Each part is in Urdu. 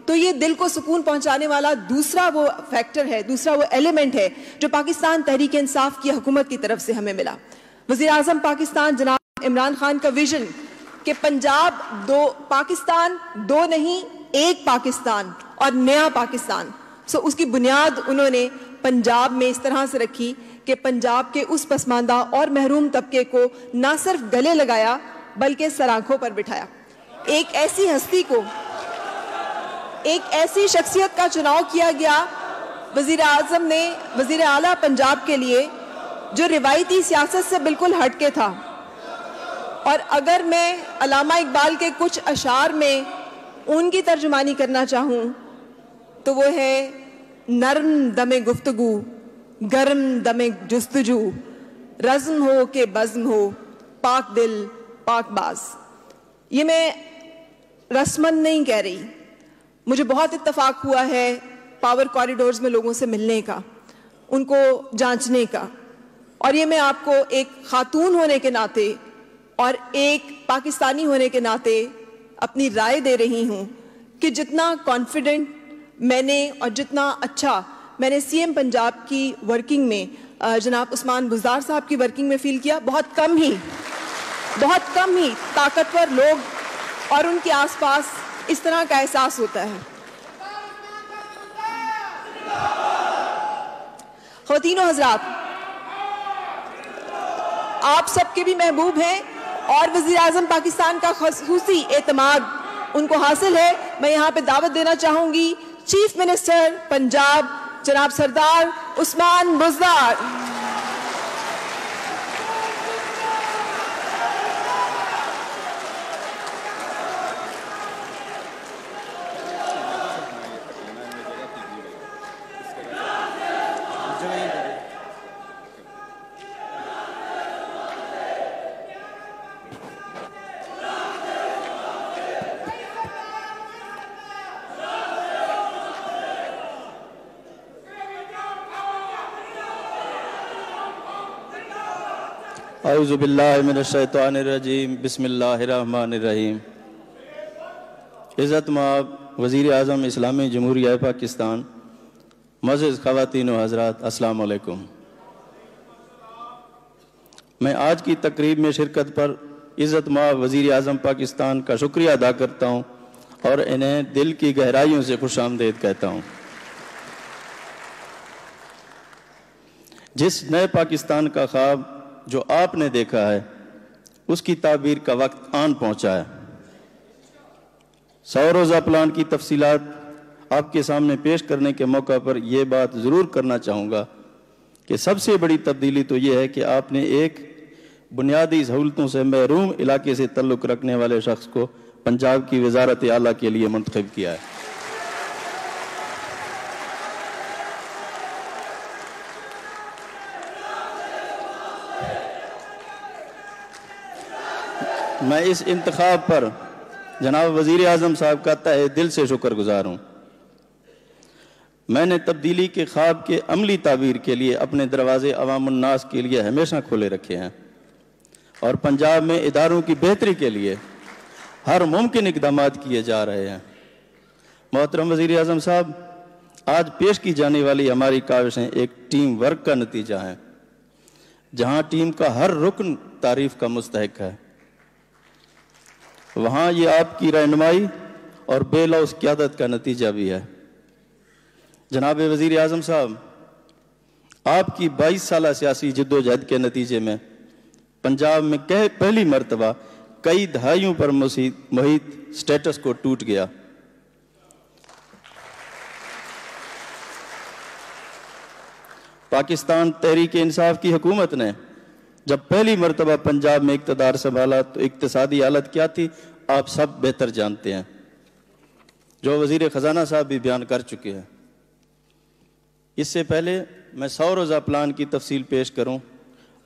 تو یہ دل کو سکون پہنچانے والا دوسرا وہ فیکٹر ہے، دوسرا وہ ایلیمنٹ ہے جو پاکستان تحریک انصاف کی حکومت کی طرف سے ہمیں ملا۔ وزیر اعظم پاکستان جناب عمران خان کا ویژن کہ پنجاب پاکستان دو نہیں ایک پاکستان اور نیا پاکستان، اس کی بنیاد انہوں نے پنجاب میں اس طرح سے رکھی کہ پنجاب کے اس پسماندہ اور محروم طبقے کو نہ صرف گلے لگایا بلکہ سر آنکھوں پر بٹھایا۔ ایک ایسی ہستی کو، ایک ایسی شخصیت کا چناؤ کیا گیا وزیر اعظم نے وزیر اعلیٰ پنجاب کے لیے جو روایتی سیاست سے بالکل ہٹ کے تھا۔ اور اگر میں علامہ اقبال کے کچھ اشعار میں ان کی ترجمانی کرنا چاہوں تو وہ ہے نرم دم گفتگو گرم دم جستجو، رزم ہو کہ بزم ہو پاک دل پاک باز۔ یہ میں رسمن نہیں کہہ رہی، مجھے بہت اتفاق ہوا ہے پاور کوریڈورز میں لوگوں سے ملنے کا، ان کو جانچنے کا، اور یہ میں آپ کو ایک خاتون ہونے کے ناطے اور ایک پاکستانی ہونے کے ناطے اپنی رائے دے رہی ہوں کہ جتنا کانفیڈنٹ میں نے اور جتنا اچھا میں نے سی ایم پنجاب کی ورکنگ میں جناب عثمان بزدار صاحب کی ورکنگ میں فیل کیا، بہت کم ہی طاقتور لوگ اور ان کے آس پاس اس طرح کا احساس ہوتا ہے۔ خواتین و حضرات، آپ سب کے بھی محبوب ہیں اور وزیر اعظم پاکستان کا خصوصی اعتماد ان کو حاصل ہے۔ میں یہاں پہ دعوت دینا چاہوں گی چیف منسٹر پنجاب جناب سردار عثمان بزدار۔ اعوذ باللہ من الشیطان الرجیم، بسم اللہ الرحمن الرحیم۔ عزت مآب وزیر اعظم اسلامی جمہوریہ پاکستان، معزز خواتین و حضرات، السلام علیکم۔ میں آج کی تقریب میں شرکت پر عزت مآب وزیر اعظم پاکستان کا شکریہ ادا کرتا ہوں اور انہیں دل کی گہرائیوں سے خوش آمدید کہتا ہوں۔ جس نئے پاکستان کا خواب جو آپ نے دیکھا ہے اس کی تعبیر کا وقت آن پہنچا ہے۔ 100 روزہ پلان کی تفصیلات آپ کے سامنے پیش کرنے کے موقع پر یہ بات ضرور کرنا چاہوں گا کہ سب سے بڑی تبدیلی تو یہ ہے کہ آپ نے ایک بنیادی سہولتوں سے محروم علاقے سے تعلق رکھنے والے شخص کو پنجاب کی وزارت اعلیٰ کے لیے منتخب کیا ہے۔ میں اس انتخاب پر جناب وزیر اعظم صاحب کا تہہ دل سے شکر گزار ہوں۔ میں نے تبدیلی کے خواب کے عملی تعبیر کے لیے اپنے دروازے عوام الناس کے لیے ہمیشہ کھولے رکھے ہیں اور پنجاب میں اداروں کی بہتری کے لیے ہر ممکن اقدامات کیے جا رہے ہیں۔ محترم وزیر اعظم صاحب، آج پیش کی جانے والی ہماری کاوشیں ایک ٹیم ورک کا نتیجہ ہیں، جہاں ٹیم کا ہر رکن تعریف کا مستحق ہے، وہاں یہ آپ کی رہنمائی اور بے لوث قیادت کا نتیجہ بھی ہے۔ جناب وزیر اعظم صاحب، آپ کی 22 سالہ سیاسی جدوجہد کے نتیجے میں پنجاب میں پہلی مرتبہ کئی دہائیوں پر محیط سٹیٹس کو ٹوٹ گیا۔ پاکستان تحریک انصاف کی حکومت نے جب پہلی مرتبہ پنجاب میں اقتدار سنبھالا تو اقتصادی حالت کیا تھی آپ سب بہتر جانتے ہیں، جو وزیر خزانہ صاحب بھی بیان کر چکے ہیں۔ اس سے پہلے میں 100 روزہ پلان کی تفصیل پیش کروں،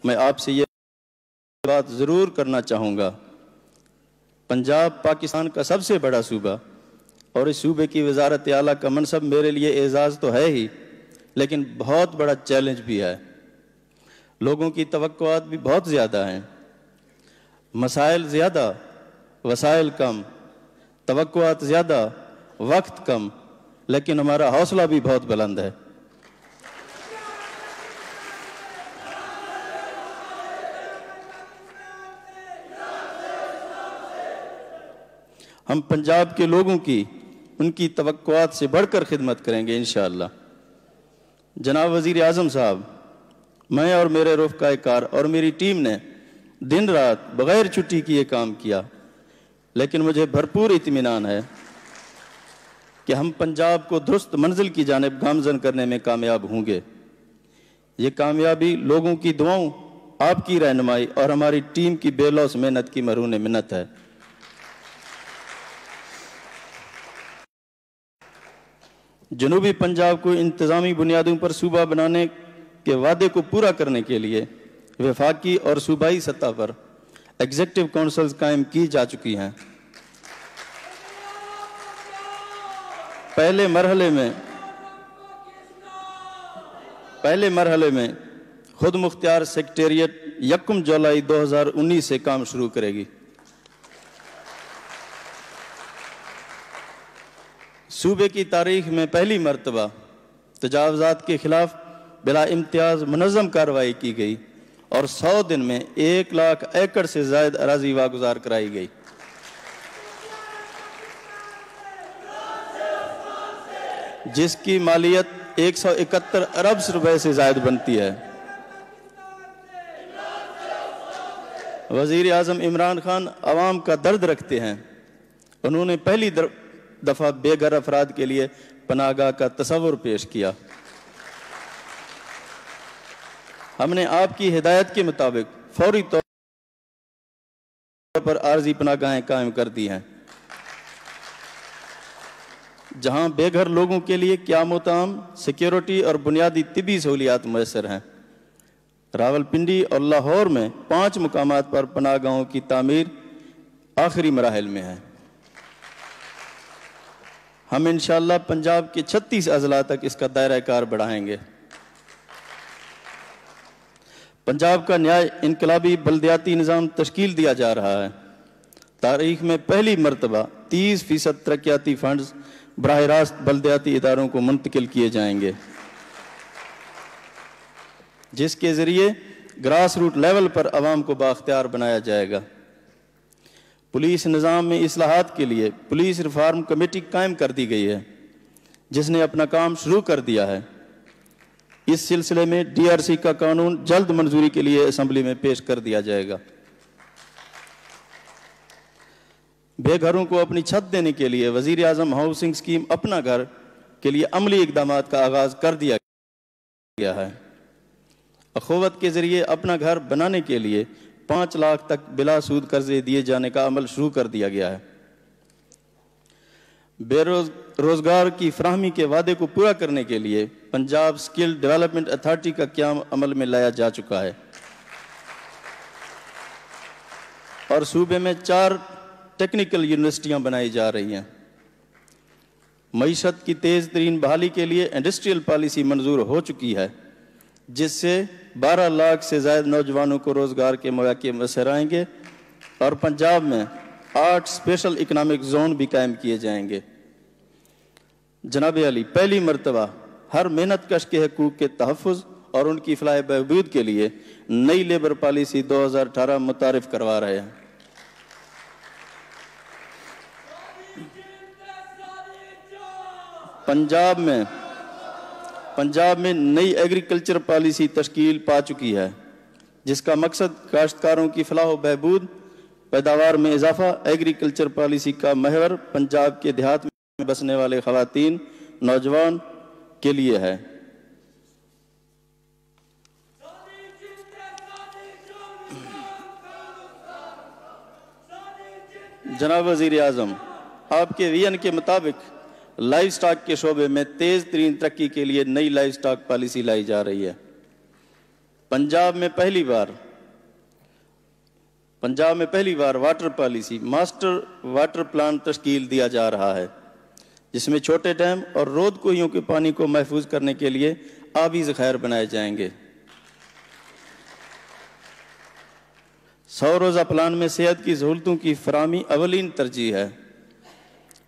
میں آپ سے یہ بات ضرور کرنا چاہوں گا، پنجاب پاکستان کا سب سے بڑا صوبہ اور اس صوبے کی وزارت اعلیٰ کا منصب میرے لیے اعزاز تو ہے ہی، لیکن بہت بڑا چیلنج بھی ہے۔ لوگوں کی توقعات بھی بہت زیادہ ہیں، مسائل زیادہ، وسائل کم، توقعات زیادہ، وقت کم، لیکن ہمارا حوصلہ بھی بہت بلند ہے۔ ہم پنجاب کے لوگوں کی ان کی توقعات سے بڑھ کر خدمت کریں گے انشاءاللہ۔ جناب وزیر اعظم صاحب، میں اور میرے رفقائے کار اور میری ٹیم نے دن رات بغیر چھٹی کیے کام کیا، لیکن مجھے بھرپور اطمینان ہے کہ ہم پنجاب کو درست منزل کی جانب گامزن کرنے میں کامیاب ہوں گے۔ یہ کامیابی لوگوں کی دعاؤں، آپ کی رہنمائی اور ہماری ٹیم کی بے لوث محنت کی مرہون منت ہے۔ جنوبی پنجاب کو انتظامی بنیادوں پر صوبہ بنانے کے وعدے کو پورا کرنے کے لیے وفاقی اور صوبائی سطح پر ایگزیکٹو کونسلز قائم کی جا چکی ہیں۔ پہلے مرحلے میں خود مختار سیکریٹریٹ 1 جولائی 2019 سے کام شروع کرے گی۔ صوبے کی تاریخ میں پہلی مرتبہ تجاوزات کے خلاف بلا امتیاز منظم کارروائی کی گئی اور 100 دن میں 1 لاکھ ایکڑ سے زائد اراضی واگزار کرائی گئی، جس کی مالیت 171 ارب روپے سے زائد بنتی ہے۔ وزیر اعظم عمران خان عوام کا درد رکھتے ہیں۔ انہوں نے پہلی دفعہ بے گھر افراد کے لیے پناہ گاہ کا تصور پیش کیا۔ ہم نے آپ کی ہدایت کے مطابق فوری طور پر عارضی پناہ گاہیں قائم کر دی ہیں، جہاں بے گھر لوگوں کے لیے قیام و طعام، سیکیورٹی اور بنیادی طبی سہولیات میسر ہیں۔ راولپنڈی اور لاہور میں 5 مقامات پر پناہ گاہوں کی تعمیر آخری مراحل میں ہے۔ ہم انشاءاللہ پنجاب کے 36 اضلاع تک اس کا دائرہ کار بڑھائیں گے۔ پنجاب کا نیا انقلابی بلدیاتی نظام تشکیل دیا جا رہا ہے۔ تاریخ میں پہلی مرتبہ 30% ترقیاتی فنڈز براہ راست بلدیاتی اداروں کو منتقل کیے جائیں گے، جس کے ذریعے گراس روٹ لیول پر عوام کو بااختیار بنایا جائے گا۔ پولیس نظام میں اصلاحات کے لیے پولیس ریفارم کمیٹی قائم کر دی گئی ہے، جس نے اپنا کام شروع کر دیا ہے۔ اس سلسلے میں ڈی آر سی کا قانون جلد منظوری کے لیے اسمبلی میں پیش کر دیا جائے گا۔ بے گھروں کو اپنی چھت دینے کے لیے وزیر اعظم ہاؤسنگ اسکیم اپنا گھر کے لیے عملی اقدامات کا آغاز کر دیا گیا ہے۔ اخوت کے ذریعے اپنا گھر بنانے کے لیے 5 لاکھ تک بلا سود قرضے دیے جانے کا عمل شروع کر دیا گیا ہے۔ بے روزگار کی فراہمی کے وعدے کو پورا کرنے کے لیے پنجاب اسکل ڈیولپمنٹ اتھارٹی کا قیام عمل میں لایا جا چکا ہے، اور صوبے میں 4 ٹیکنیکل یونیورسٹیاں بنائی جا رہی ہیں۔ معیشت کی تیز ترین بحالی کے لیے انڈسٹریل پالیسی منظور ہو چکی ہے، جس سے 12 لاکھ سے زائد نوجوانوں کو روزگار کے مواقع میسر آئیں گے، اور پنجاب میں 8 اسپیشل اکنامک زون بھی قائم کیے جائیں گے۔ جناب علی، پہلی مرتبہ ہر محنت کش کے حقوق کے تحفظ اور ان کی فلاح بہبود کے لیے نئی لیبر پالیسی 2018 متعارف کروا رہے ہیں۔ پنجاب میں نئی ایگریکلچر پالیسی تشکیل پا چکی ہے، جس کا مقصد کاشتکاروں کی فلاح و بہبود، پیداوار میں اضافہ۔ ایگریکلچر پالیسی کا محور پنجاب کے دیہات میں بسنے والے خواتین، نوجوان کے لیے ہے۔ جناب وزیر اعظم، آپ کے ویژن کے مطابق لائف سٹاک کے شعبے میں تیز ترین ترقی کے لیے نئی لائف سٹاک پالیسی لائی جا رہی ہے۔ پنجاب میں پہلی بار water policy master water plan تشکیل دیا جا رہا ہے، جس میں چھوٹے ڈیم اور رود کوہیوں کے پانی کو محفوظ کرنے کے لیے آبی ذخائر بنائے جائیں گے۔ 100 روزہ پلان میں صحت کی سہولتوں کی فراہمی اولین ترجیح ہے۔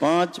5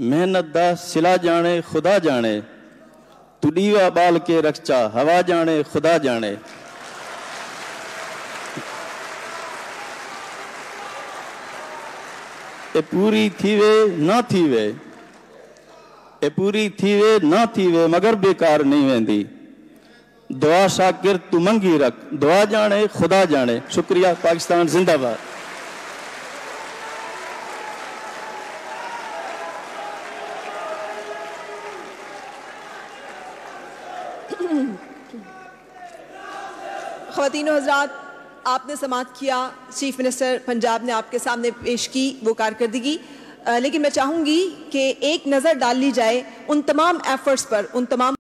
محنت دا سلا جانے خدا جانے، تو ڈیوا بال کے رکھچا ہوا جانے خدا جانے۔ اے پوری تھیوے نہ تھیوے، اے پوری تھیوے نہ تھیوے مگر بیکار نہیں ویندی، دعا شاکر تو منگی رکھ، دعا جانے خدا جانے۔ شکریہ، پاکستان زندہ باد۔ خواتین و حضرات، آپ نے سماعت کیا، چیف منسٹر پنجاب نے آپ کے سامنے پیش کی وہ کارکردگی، لیکن میں چاہوں گی کہ ایک نظر ڈال لی جائے ان تمام ایفرٹس پر، ان تمام